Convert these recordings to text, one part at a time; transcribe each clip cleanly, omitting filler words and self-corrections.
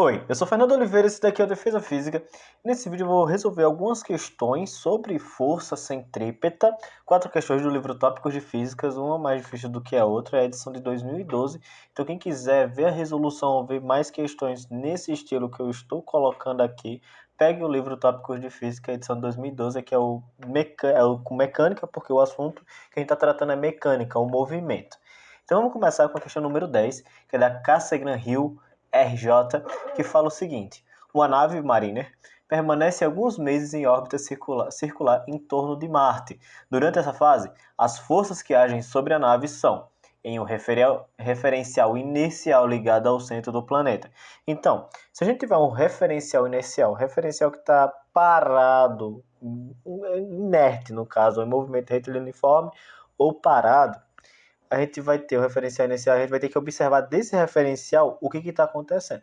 Oi, eu sou Fernando Oliveira e esse daqui é o Defesa Física. Nesse vídeo eu vou resolver algumas questões sobre força centrípeta, 4 questões do livro Tópicos de Físicas, uma mais difícil do que a outra, é a edição de 2012. Então quem quiser ver a resolução ou ver mais questões nesse estilo que eu estou colocando aqui, pegue o livro Tópicos de Física, edição de 2012, que é o com mecânica, porque o assunto que a gente está tratando é mecânica, o movimento. Então vamos começar com a questão número 10, que é da Cassegrain Hill RJ, que fala o seguinte: uma nave Mariner permanece alguns meses em órbita circular em torno de Marte. Durante essa fase, as forças que agem sobre a nave são em um referencial inercial ligado ao centro do planeta. Então, se a gente tiver um referencial inercial, referencial que está parado, inerte no caso, em movimento retilíneo uniforme ou parado, a gente vai ter o referencial inicial, a gente vai ter que observar desse referencial o que está acontecendo.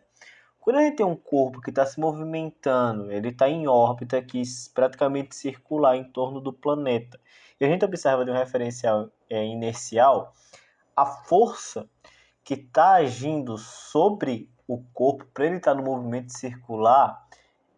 Quando a gente tem um corpo que está se movimentando, ele está em órbita que praticamente circular em torno do planeta, e a gente observa de um referencial inercial, a força que está agindo sobre o corpo para ele estar no movimento circular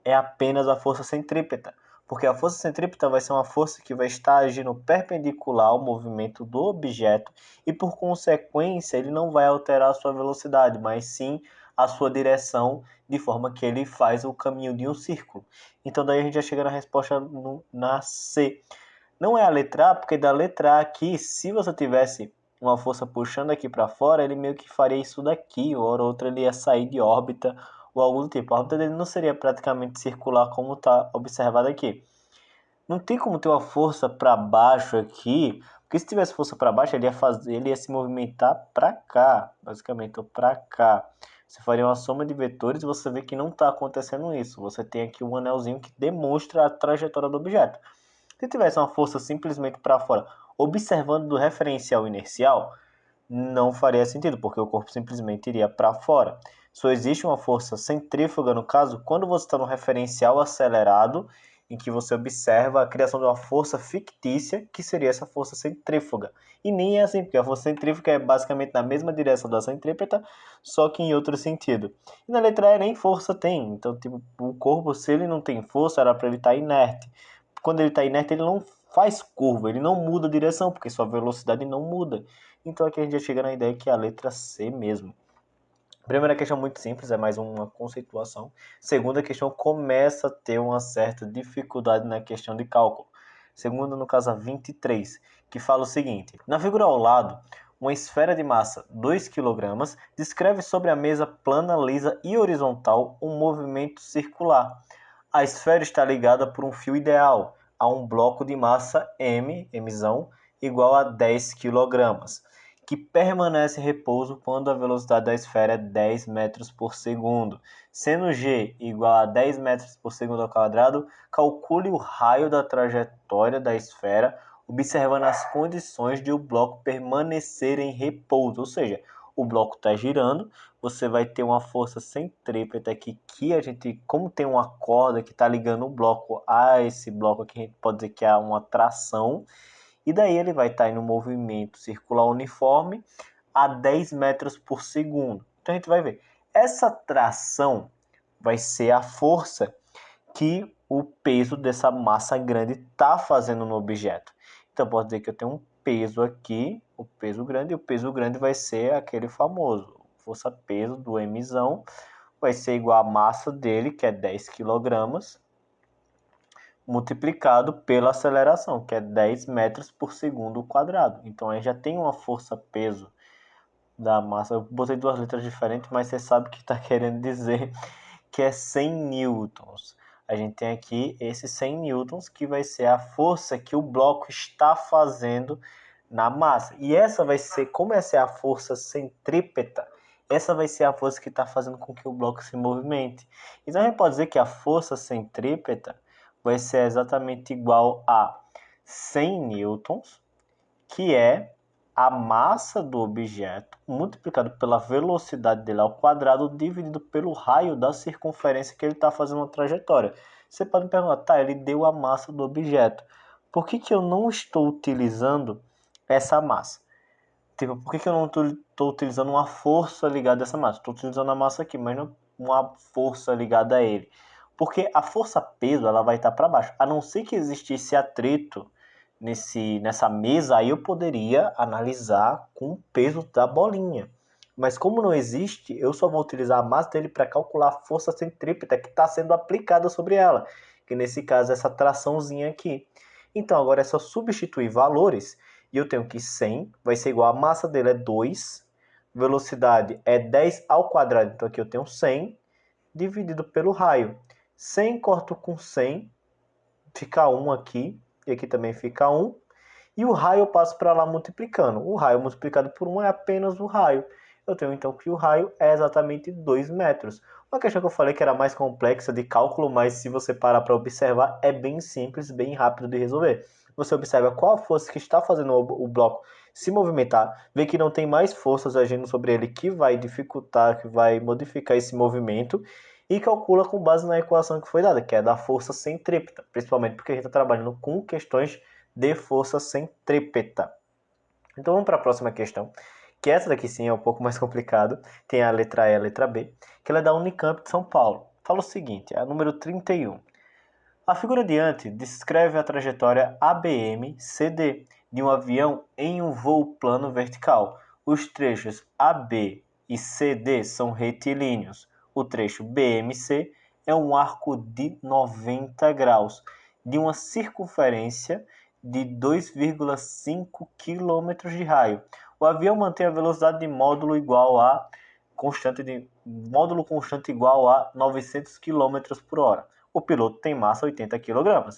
é apenas a força centrípeta, porque a força centrípeta vai ser uma força que vai estar agindo perpendicular ao movimento do objeto e, por consequência, ele não vai alterar a sua velocidade, mas sim a sua direção, de forma que ele faz o caminho de um círculo. Então daí a gente já chega na resposta na C. Não é a letra A, porque da letra A aqui, se você tivesse uma força puxando aqui para fora, ele meio que faria isso daqui, ou outra ele ia sair de órbita ou algo do tipo. A órbita dele não seria praticamente circular como está observado aqui. Não tem como ter uma força para baixo aqui, porque se tivesse força para baixo, ele ia se movimentar para cá, basicamente, ou para cá. Você faria uma soma de vetores e você vê que não está acontecendo isso. Você tem aqui um anelzinho que demonstra a trajetória do objeto. Se tivesse uma força simplesmente para fora, observando do referencial inercial, não faria sentido, porque o corpo simplesmente iria para fora. Só existe uma força centrífuga, no caso, quando você está no referencial acelerado, em que você observa a criação de uma força fictícia, que seria essa força centrífuga. E nem é assim, porque a força centrífuga é basicamente na mesma direção da centrípeta, só que em outro sentido. E na letra E nem força tem. Então, tipo, o corpo, se ele não tem força, era para ele estar inerte. Quando ele está inerte, ele não faz curva, ele não muda a direção, porque sua velocidade não muda. Então aqui a gente já chega na ideia que é a letra C mesmo. Primeira questão muito simples, é mais uma conceituação. Segunda questão começa a ter uma certa dificuldade na questão de cálculo. Segunda, no caso, a 23, que fala o seguinte: na figura ao lado, uma esfera de massa 2 kg descreve sobre a mesa plana, lisa e horizontal um movimento circular. A esfera está ligada por um fio ideal a um bloco de massa M, Mzão, igual a 10 kg, que permanece em repouso quando a velocidade da esfera é 10 metros por segundo. Sendo g igual a 10 metros por segundo ao quadrado, calcule o raio da trajetória da esfera, observando as condições de o bloco permanecer em repouso, ou seja, o bloco está girando, você vai ter uma força centrípeta aqui que a gente, como tem uma corda que está ligando o bloco a esse bloco aqui, a gente pode dizer que é uma tração, e daí ele vai estar em um movimento circular uniforme a 10 metros por segundo. Então a gente vai ver, essa tração vai ser a força que o peso dessa massa grande está fazendo no objeto. Então pode dizer que eu tenho um peso aqui, o peso grande, e o peso grande vai ser aquele famoso força-peso do Mzão, vai ser igual a massa dele, que é 10 kg, multiplicado pela aceleração, que é 10 metros por segundo quadrado. Então aí já tem uma força-peso da massa. Eu botei duas letras diferentes, mas você sabe o que está querendo dizer, que é 100 newtons. A gente tem aqui esses 100 newtons, que vai ser a força que o bloco está fazendo na massa. E essa vai ser, como essa é a força centrípeta, essa vai ser a força que está fazendo com que o bloco se movimente. Então a gente pode dizer que a força centrípeta vai ser exatamente igual a 100 newtons, que é a massa do objeto multiplicado pela velocidade dele ao quadrado dividido pelo raio da circunferência que ele está fazendo a trajetória. Você pode me perguntar, tá, ele deu a massa do objeto. Por que eu não estou utilizando essa massa? Tipo, por que eu não estou utilizando uma força ligada a essa massa? Estou utilizando a massa aqui, mas não uma força ligada a ele. Porque a força-peso ela vai estar para baixo. A não ser que existisse atrito nessa mesa, aí eu poderia analisar com o peso da bolinha. Mas como não existe, eu só vou utilizar a massa dele para calcular a força centrípeta que está sendo aplicada sobre ela. Que nesse caso é essa traçãozinha aqui. Então agora é só substituir valores. E eu tenho que 100 vai ser igual a massa dele é 2. Velocidade é 10 ao quadrado. Então aqui eu tenho 100 dividido pelo raio. 100 corto com 100, fica 1 aqui. E aqui também fica 1. E o raio eu passo para lá multiplicando. O raio multiplicado por 1 é apenas o raio. Eu tenho então que o raio é exatamente 2 metros. Uma questão que eu falei que era mais complexa de cálculo, mas se você parar para observar, é bem simples, bem rápido de resolver. Você observa qual a força que está fazendo o bloco se movimentar, vê que não tem mais forças agindo sobre ele que vai dificultar, que vai modificar esse movimento, e calcula com base na equação que foi dada, que é da força centrípeta, principalmente porque a gente está trabalhando com questões de força centrípeta. Então vamos para a próxima questão, que essa daqui sim é um pouco mais complicado. Tem a letra E e a letra B, que ela é da Unicamp de São Paulo. Fala o seguinte, é a número 31. A figura diante descreve a trajetória ABM-CD de um avião em um voo plano vertical. Os trechos AB e CD são retilíneos. O trecho BMC é um arco de 90 graus, de uma circunferência de 2,5 km de raio. O avião mantém a velocidade de módulo constante igual a 900 km por hora. O piloto tem massa 80 kg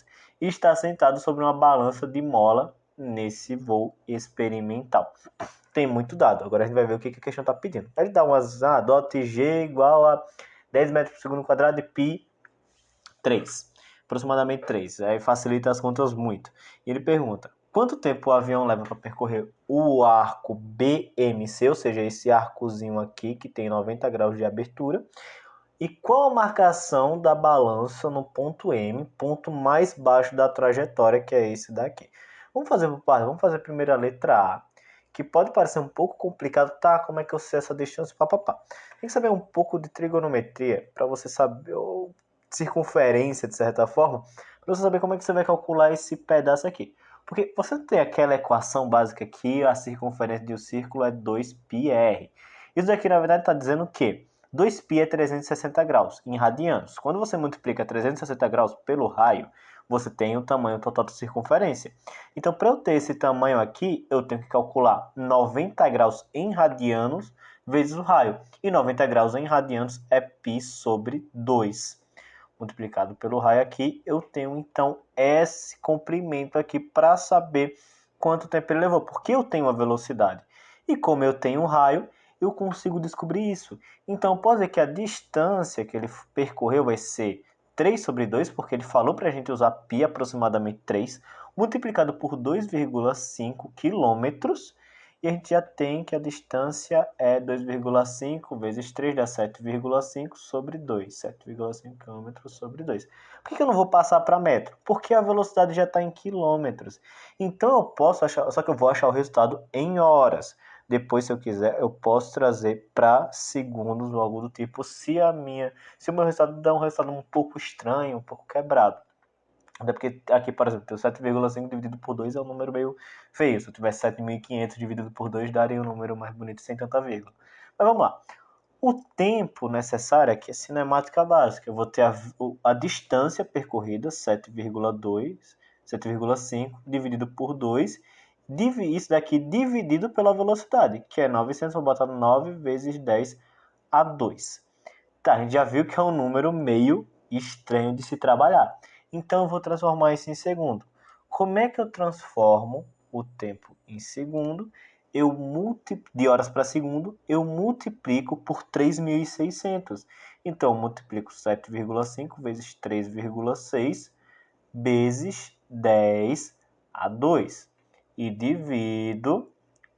e está sentado sobre uma balança de mola nesse voo experimental. Tem muito dado. Agora a gente vai ver o que a questão está pedindo. Ele dá umas dot g igual a 10 metros por segundo quadrado e pi 3. Aproximadamente 3. Aí facilita as contas muito. E ele pergunta, quanto tempo o avião leva para percorrer o arco BMC, ou seja, esse arcozinho aqui que tem 90 graus de abertura, e qual a marcação da balança no ponto M, ponto mais baixo da trajetória, que é esse daqui. Vamos fazer por parte, vamos fazer primeiro a letra A, que pode parecer um pouco complicado, tá? Como é que eu sei essa distância? Papapá. Tem que saber um pouco de trigonometria para você saber, ou circunferência de certa forma, para você saber como é que você vai calcular esse pedaço aqui. Porque você tem aquela equação básica aqui, a circunferência de um círculo é 2πr. Isso daqui na verdade está dizendo que 2π é 360 graus em radianos. Quando você multiplica 360 graus pelo raio, você tem o tamanho total da circunferência. Então, para eu ter esse tamanho aqui, eu tenho que calcular 90 graus em radianos vezes o raio. E 90 graus em radianos é π sobre 2. Multiplicado pelo raio aqui, eu tenho então esse comprimento aqui para saber quanto tempo ele levou. Porque eu tenho a velocidade. E como eu tenho um raio, eu consigo descobrir isso. Então, pode dizer que a distância que ele percorreu vai ser 3 sobre 2, porque ele falou para a gente usar π aproximadamente 3, multiplicado por 2,5 quilômetros, e a gente já tem que a distância é 2,5 vezes 3 dá 7,5 sobre 2. 7,5 km sobre 2. Por que eu não vou passar para metro? Porque a velocidade já está em quilômetros. Então eu posso achar, só que eu vou achar o resultado em horas. Depois, se eu quiser, eu posso trazer para segundos ou algo do tipo, se o meu resultado dá um resultado um pouco estranho, um pouco quebrado. Até porque aqui, por exemplo, 7,5 dividido por 2 é um número meio feio. Se eu tivesse 7.500 dividido por 2, daria um número mais bonito sem tanta vírgula. Mas vamos lá. O tempo necessário aqui é cinemática básica. Eu vou ter a distância percorrida, 7,2, 7,5 dividido por 2. Isso daqui dividido pela velocidade, que é 900. Vou botar 9 vezes 10 a 2. Tá, a gente já viu que é um número meio estranho de se trabalhar. Então eu vou transformar isso em segundo. Como é que eu transformo o tempo em segundo? De horas para segundo, eu multiplico por 3.600. Então eu multiplico 7,5 vezes 3,6 vezes 10 a 2. E divido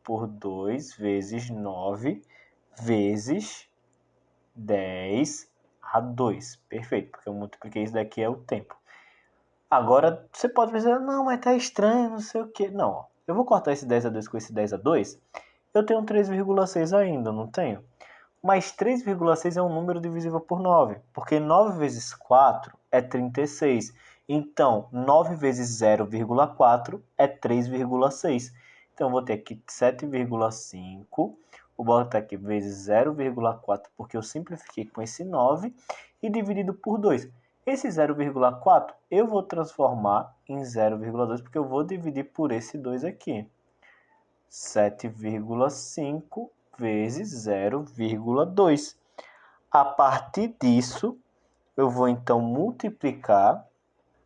por 2 vezes 9 vezes 10 a 2. Perfeito, porque eu multipliquei isso daqui é o tempo. Agora, você pode dizer, não, mas tá estranho, não sei o que. Não, eu vou cortar esse 10 a 2 com esse 10 a 2. Eu tenho 3,6 ainda, não tenho? Mas 3,6 é um número divisível por 9, porque 9 vezes 4 é 36. Então, 9 vezes 0,4 é 3,6. Então, eu vou ter aqui 7,5. Vou botar aqui vezes 0,4, porque eu simplifiquei com esse 9, e dividido por 2. Esse 0,4 eu vou transformar em 0,2, porque eu vou dividir por esse 2 aqui. 7,5 vezes 0,2. A partir disso, eu vou então multiplicar.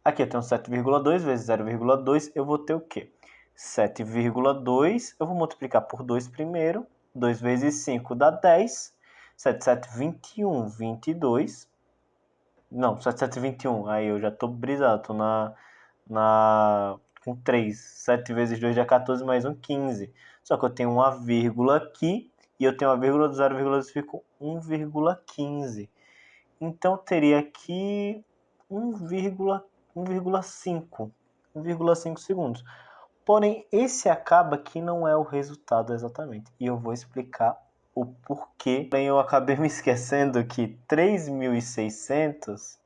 Aqui eu tenho 7,2 vezes 0,2, eu vou ter o quê? 7,2, eu vou multiplicar por 2 primeiro. 2 vezes 5 dá 10. 7, 7, 21, 22. Não, 7, 7, 21. Aí eu já tô brisado, tô com 3. 7 vezes 2 dá 14, mais um 15. Só que eu tenho uma vírgula aqui, e eu tenho uma vírgula do 0,2, fico 1,15. Então eu teria aqui 1,5 segundos. Porém, esse acaba que não é o resultado exatamente. E eu vou explicar o porquê. Porém, eu acabei me esquecendo que 3.600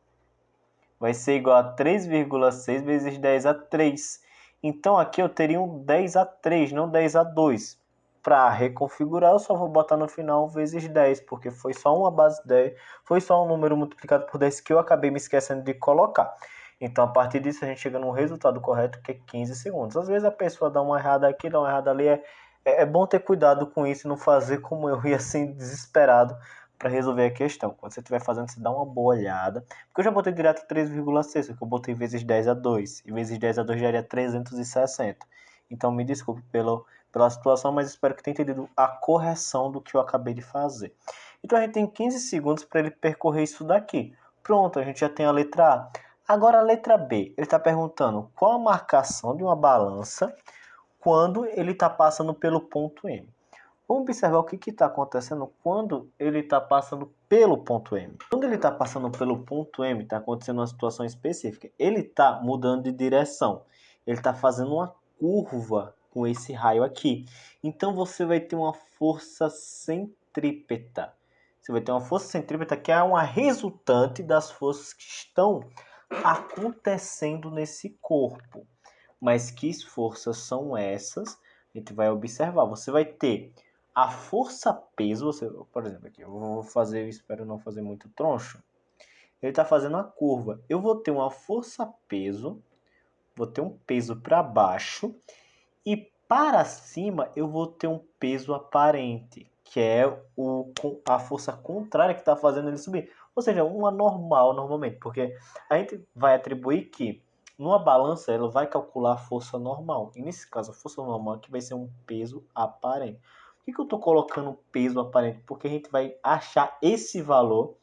vai ser igual a 3,6 vezes 10 a 3. Então aqui eu teria um 10 a 3, não 10 a 2. Para reconfigurar, eu só vou botar no final vezes 10, porque foi só uma base 10, foi só um número multiplicado por 10 que eu acabei me esquecendo de colocar. Então, a partir disso, a gente chega no resultado correto, que é 15 segundos. Às vezes a pessoa dá uma errada aqui, dá uma errada ali. É bom ter cuidado com isso e não fazer como eu ia assim, desesperado para resolver a questão. Quando você estiver fazendo, você dá uma boa olhada. Porque eu já botei direto 3,6, só que eu botei vezes 10 a 2. E vezes 10 a 2 daria 360. Então, me desculpe pela situação, mas espero que tenha entendido a correção do que eu acabei de fazer. Então, a gente tem 15 segundos para ele percorrer isso daqui. Pronto, a gente já tem a letra A. Agora a letra B, ele está perguntando qual a marcação de uma balança quando ele está passando pelo ponto M. Vamos observar o que está acontecendo quando ele está passando pelo ponto M. Quando ele está passando pelo ponto M, está acontecendo uma situação específica. Ele está mudando de direção. Ele está fazendo uma curva com esse raio aqui. Então você vai ter uma força centrípeta. Você vai ter uma força centrípeta que é uma resultante das forças que estão acontecendo nesse corpo. Mas que forças são essas? A gente vai observar. Você vai ter a força-peso. Por exemplo, aqui eu vou fazer, espero não fazer muito troncho. Ele está fazendo a curva. Eu vou ter uma força-peso, vou ter um peso para baixo, e para cima eu vou ter um peso aparente, que é a força contrária que está fazendo ele subir. Ou seja, uma normal normalmente, porque a gente vai atribuir que numa balança ela vai calcular a força normal. E nesse caso, a força normal aqui vai ser um peso aparente. Por que eu estou colocando peso aparente? Porque a gente vai achar esse valor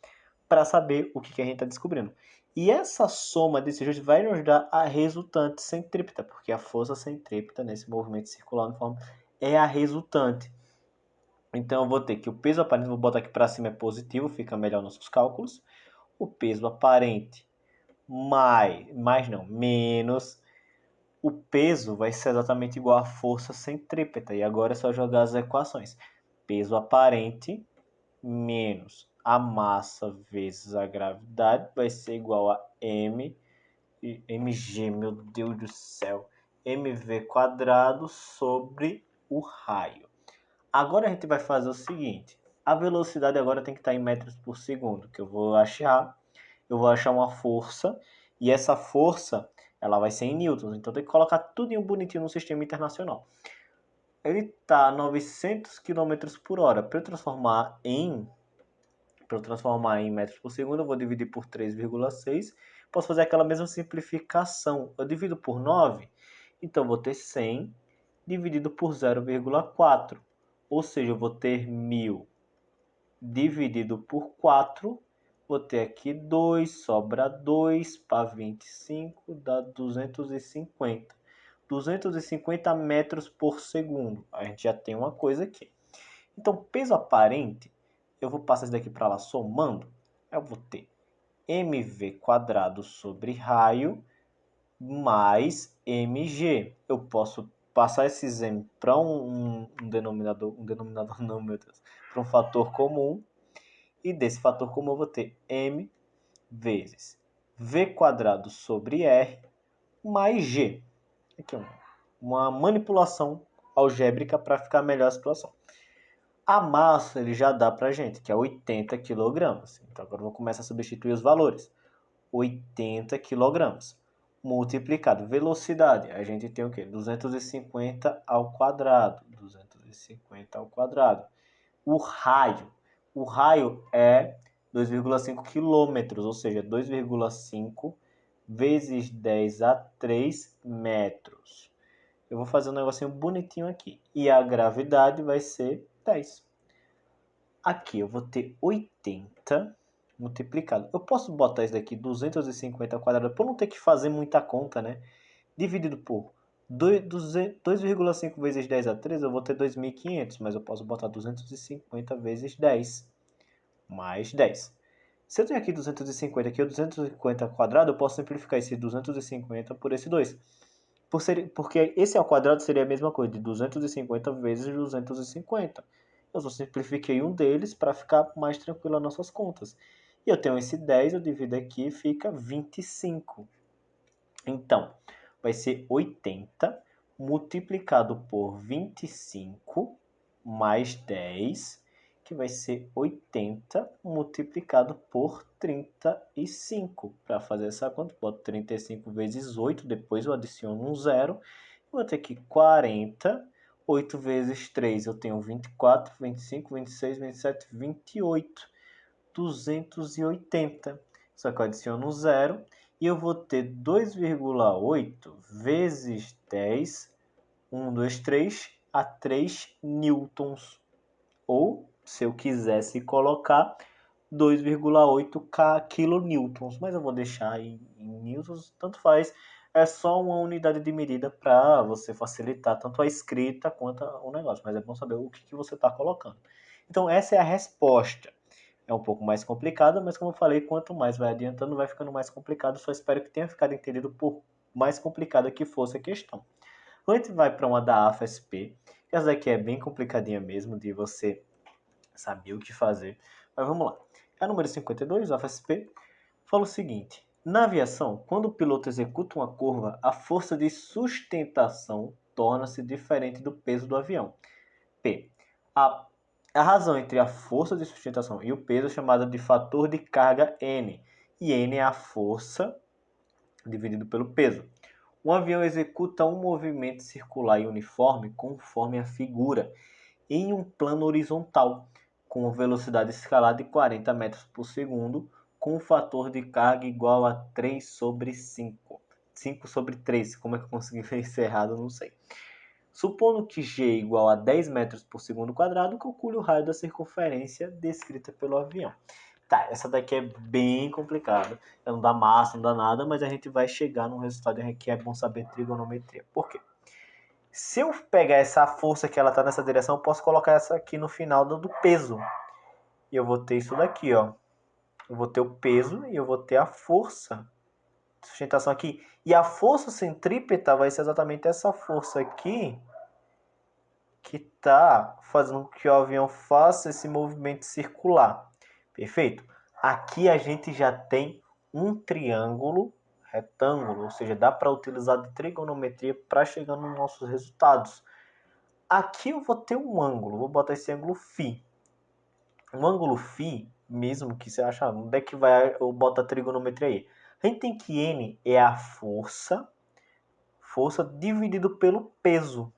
para saber o que a gente está descobrindo. E essa soma desses dois vai nos dar a resultante centrípeta, porque a força centrípeta nesse movimento circular uniforme é a resultante. Então eu vou ter que o peso aparente, vou botar aqui para cima, é positivo, fica melhor nossos cálculos. O peso aparente menos o peso vai ser exatamente igual à força centrípeta. E agora é só jogar as equações. Peso aparente menos a massa vezes a gravidade vai ser igual a mg, meu Deus do céu, mv quadrado sobre o raio. Agora a gente vai fazer o seguinte, a velocidade agora tem que estar em metros por segundo, que eu vou achar uma força, e essa força ela vai ser em newtons, então tem que colocar tudo bonitinho no sistema internacional. Ele está a 900 km por hora. Para eu transformar em metros por segundo, eu vou dividir por 3,6. Posso fazer aquela mesma simplificação. Eu divido por 9, então eu vou ter 100 dividido por 0,4. Ou seja, eu vou ter 1.000 dividido por 4. Vou ter aqui 2, sobra 2, para 25, dá 250. 250 metros por segundo. A gente já tem uma coisa aqui. Então, peso aparente, eu vou passar isso daqui para lá somando. Eu vou ter mv quadrado sobre raio mais mg. Eu posso passar esses m para um denominador não, meu Deus, para um fator comum. E desse fator comum eu vou ter m vezes v² sobre r mais g. Aqui é uma manipulação algébrica para ficar melhor a situação. A massa ele já dá para a gente, que é 80 kg. Então agora eu vou começar a substituir os valores. 80 kg multiplicado velocidade, a gente tem o quê? 250 ao quadrado. 250 ao quadrado. O raio é 2,5 km, ou seja, 2,5 vezes 10 a 3 metros. Eu vou fazer um negocinho bonitinho aqui. E a gravidade vai ser 10. Aqui eu vou ter 80 multiplicado. Eu posso botar isso daqui, 250 ao quadrado, para não ter que fazer muita conta, né? Dividido por 2,5 vezes 10 a 3, eu vou ter 2.500, mas eu posso botar 250 vezes 10, mais 10. Se eu tenho aqui 250, aqui é 250 ao quadrado, eu posso simplificar esse 250 por esse 2. Porque esse ao quadrado seria a mesma coisa, de 250 vezes 250. Eu só simplifiquei um deles para ficar mais tranquilo as nossas contas. E eu tenho esse 10, eu divido aqui e fica 25. Então, vai ser 80 multiplicado por 25 mais 10, que vai ser 80 multiplicado por 35. Para fazer essa conta, eu boto 35 vezes 8, depois eu adiciono um zero. Vou ter aqui 40. 8 vezes 3 eu tenho 24, 25, 26, 27, 28. 280. Só que eu adiciono um zero e eu vou ter 2,8 vezes 10, 1, 2, 3, a 3 newtons. Ou, se eu quisesse colocar, 2,8 kilonewtons. Mas eu vou deixar em newtons, tanto faz. É só uma unidade de medida para você facilitar tanto a escrita quanto o negócio. Mas é bom saber o que você está colocando. Então, essa é a resposta. É um pouco mais complicada, mas como eu falei, quanto mais vai adiantando, vai ficando mais complicado. Só espero que tenha ficado entendido por mais complicada que fosse a questão. Quando a gente vai para uma da AFSP, essa daqui é bem complicadinha mesmo, de você saber o que fazer. Mas vamos lá. A número 52, AFSP, fala o seguinte. Na aviação, quando o piloto executa uma curva, a força de sustentação torna-se diferente do peso do avião. P. A razão entre a força de sustentação e o peso é chamada de fator de carga N. E N é a força dividido pelo peso. Um avião executa um movimento circular e uniforme conforme a figura, em um plano horizontal, com velocidade escalar de 40 metros por segundo, com um fator de carga igual a 3 sobre 5. 5 sobre 3, como é que eu consegui ver isso errado, eu não sei. Supondo que g é igual a 10 metros por segundo quadrado, calcule o raio da circunferência descrita pelo avião. Tá, essa daqui é bem complicada. Não dá massa, não dá nada, mas a gente vai chegar num resultado que é bom saber trigonometria. Por quê? Se eu pegar essa força que ela está nessa direção, eu posso colocar essa aqui no final do peso. E eu vou ter isso daqui, ó. Eu vou ter o peso e eu vou ter a força de sustentação aqui. E a força centrípeta vai ser exatamente essa força aqui, que está fazendo com que o avião faça esse movimento circular. Perfeito? Aqui a gente já tem um triângulo retângulo, ou seja, dá para utilizar de trigonometria para chegar nos nossos resultados. Aqui eu vou ter um ângulo, vou botar esse ângulo φ. Um ângulo φ, mesmo que você acha, onde é que vai eu boto a trigonometria aí? A gente tem que N é a força dividido pelo peso.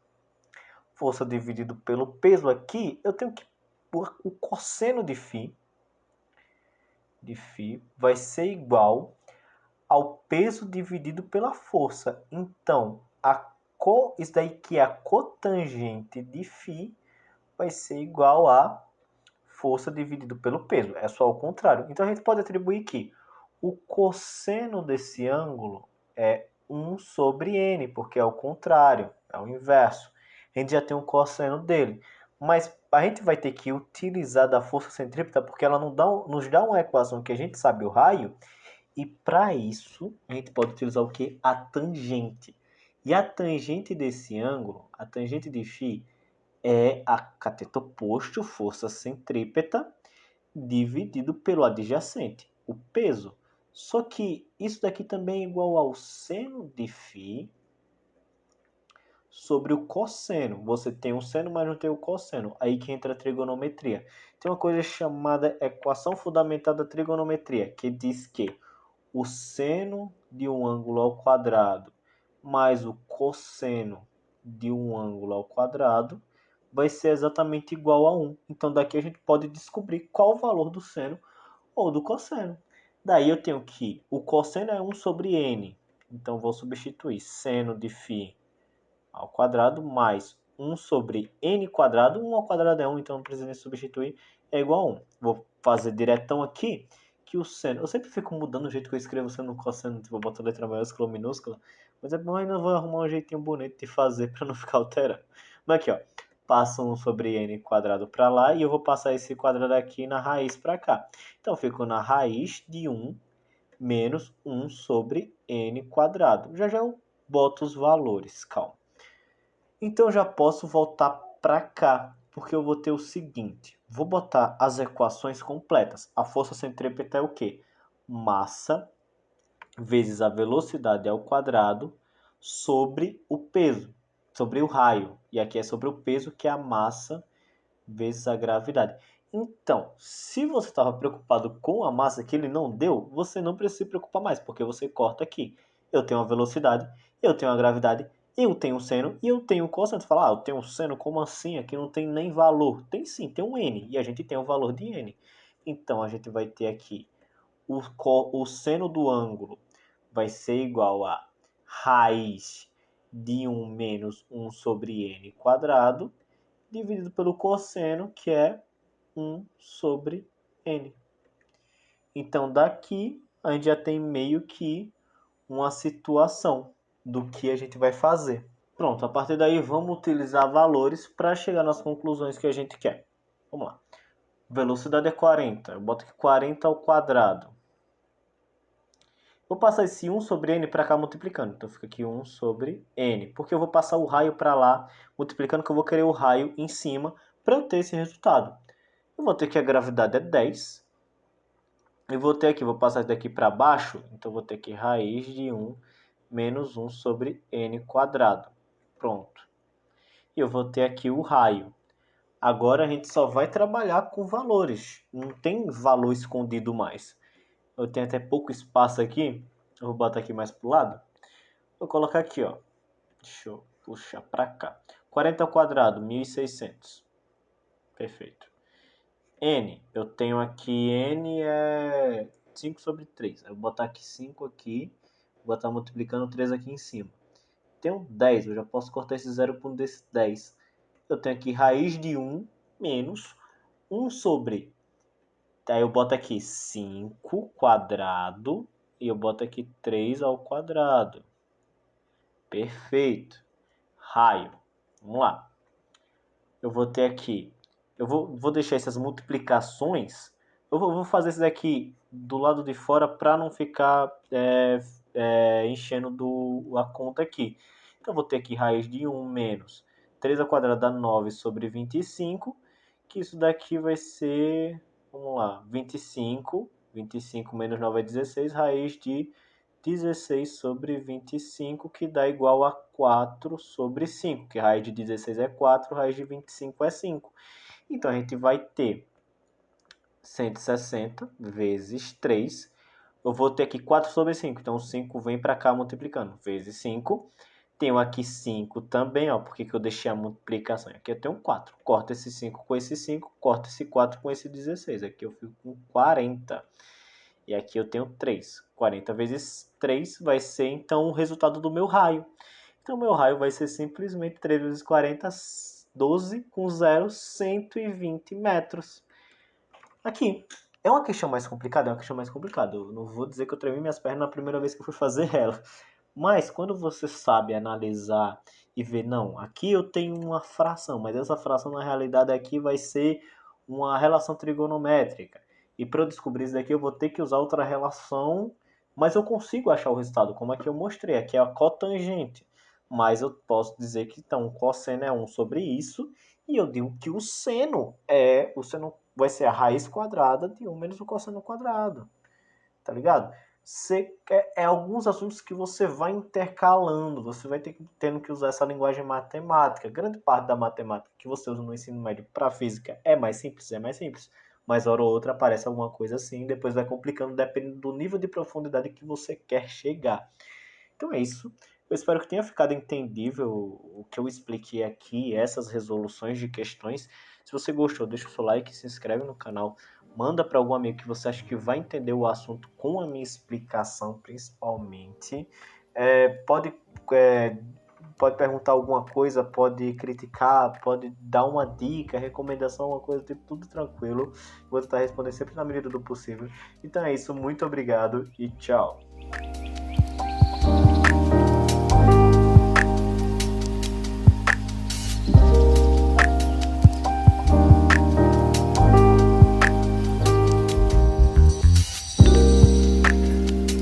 Força dividido pelo peso aqui, eu tenho que pôr o cosseno de φ vai ser igual ao peso dividido pela força. Então, isso daí que é a cotangente de φ vai ser igual a força dividido pelo peso. É só o contrário. Então, a gente pode atribuir que o cosseno desse ângulo é 1 sobre n, porque é o contrário, é o inverso. A gente já tem um cosseno dele. Mas a gente vai ter que utilizar da força centrípeta, porque ela nos dá uma equação que a gente sabe o raio, e para isso a gente pode utilizar o que? A tangente. E a tangente desse ângulo, a tangente de φ, é a cateto oposto, força centrípeta, dividido pelo adjacente, o peso. Só que isso daqui também é igual ao seno de φ sobre o cosseno. Você tem o seno, mas não tem o cosseno. Aí que entra a trigonometria. Tem uma coisa chamada equação fundamental da trigonometria, que diz que o seno de um ângulo ao quadrado mais o cosseno de um ângulo ao quadrado vai ser exatamente igual a 1. Então daqui a gente pode descobrir qual o valor do seno ou do cosseno. Daí eu tenho que o cosseno é 1 sobre n. Então vou substituir seno de φ ao quadrado mais 1 sobre n quadrado. 1 ao quadrado é 1, então não precisa nem substituir. É igual a 1. Vou fazer diretão aqui que o seno... Eu sempre fico mudando o jeito que eu escrevo seno e cosseno. Tipo, eu boto letra maiúscula ou minúscula. Mas eu ainda vou arrumar um jeitinho bonito de fazer para não ficar alterando. Mas aqui, ó. Passa 1 sobre n quadrado para lá e eu vou passar esse quadrado aqui na raiz para cá. Então, fico na raiz de 1 menos 1 sobre n quadrado. Já eu boto os valores, calma. Então já posso voltar para cá, porque eu vou ter o seguinte. Vou botar as equações completas. A força centrípeta é o quê? Massa vezes a velocidade ao quadrado sobre o peso, sobre o raio. E aqui é sobre o peso, que é a massa vezes a gravidade. Então, se você estava preocupado com a massa que ele não deu, você não precisa se preocupar mais, porque você corta aqui. Eu tenho a velocidade, eu tenho a gravidade, eu tenho o seno e eu tenho o cosseno. Você fala, eu tenho o seno, como assim? Aqui não tem nem valor. Tem sim, tem um n, e a gente tem o valor de n. Então, a gente vai ter aqui o seno do ângulo vai ser igual a raiz de 1 menos 1 sobre n quadrado, dividido pelo cosseno, que é 1 sobre n. Então, daqui, a gente já tem meio que uma situação do que a gente vai fazer. Pronto, a partir daí, vamos utilizar valores para chegar nas conclusões que a gente quer. Vamos lá. Velocidade é 40. Eu boto aqui 40 ao quadrado. Vou passar esse 1 sobre n para cá multiplicando. Então fica aqui 1 sobre n. Porque eu vou passar o raio para lá multiplicando, que eu vou querer o raio em cima para eu ter esse resultado. Eu vou ter que a gravidade é 10. Eu vou ter aqui, vou passar daqui para baixo. Então vou ter que raiz de 1 menos 1 sobre n quadrado. Pronto. E eu vou ter aqui o raio. Agora a gente só vai trabalhar com valores. Não tem valor escondido mais. Eu tenho até pouco espaço aqui. Eu vou botar aqui mais pro lado. Vou colocar aqui, ó. Deixa eu puxar para cá. 40 ao quadrado, 1.600. Perfeito. N, eu tenho aqui, N é 5 sobre 3. Eu vou botar aqui 5 aqui. Vou botar multiplicando 3 aqui em cima. Tenho 10, eu já posso cortar esse zero por um desses 10. Eu tenho aqui raiz de 1 menos 1 sobre... Aí eu boto aqui 5 quadrado e eu boto aqui 3 ao quadrado. Perfeito. Raio. Vamos lá. Eu vou ter aqui... Eu vou deixar essas multiplicações... Eu vou fazer isso daqui do lado de fora para não ficar enchendo a conta aqui. Então eu vou ter aqui raiz de 1 menos 3 ao quadrado dá 9 sobre 25. Que isso daqui vai ser... Vamos lá. 25 menos 9 é 16. Raiz de 16 sobre 25, que dá igual a 4 sobre 5, que raiz de 16 é 4, raiz de 25 é 5. Então, a gente vai ter 160 vezes 3. Eu vou ter aqui 4 sobre 5, então 5 vem para cá multiplicando, vezes 5. Tenho aqui 5 também, ó, porque que eu deixei a multiplicação. Aqui eu tenho 4. Corta esse 5 com esse 5, corta esse 4 com esse 16. Aqui eu fico com 40. E aqui eu tenho 3. 40 vezes 3 vai ser, então, o resultado do meu raio. Então, o meu raio vai ser simplesmente 3 vezes 40, 12, com 0, 120 metros. Aqui. É uma questão mais complicada? É uma questão mais complicada. Eu não vou dizer que eu tremi minhas pernas na primeira vez que eu fui fazer ela. Mas, quando você sabe analisar e ver, não, aqui eu tenho uma fração, mas essa fração, na realidade, aqui vai ser uma relação trigonométrica. E para eu descobrir isso daqui, eu vou ter que usar outra relação, mas eu consigo achar o resultado, como aqui eu mostrei. Aqui é a cotangente. Mas eu posso dizer que então, o cosseno é 1 sobre isso, e eu digo que o seno vai ser a raiz quadrada de 1 menos o cosseno quadrado. Tá ligado? Alguns assuntos que você vai intercalando, você vai tendo que usar essa linguagem matemática. Grande parte da matemática que você usa no ensino médio para física é mais simples, mas hora ou outra aparece alguma coisa assim, depois vai complicando dependendo do nível de profundidade que você quer chegar. Então é isso. Eu espero que tenha ficado entendível o que eu expliquei aqui, essas resoluções de questões. Se você gostou, deixa o seu like, se inscreve no canal, manda para algum amigo que você acha que vai entender o assunto com a minha explicação, principalmente. Pode, é, pode perguntar alguma coisa, pode criticar, pode dar uma dica, recomendação, uma coisa, tudo tranquilo. Vou tentar responder sempre na medida do possível. Então é isso, muito obrigado e tchau.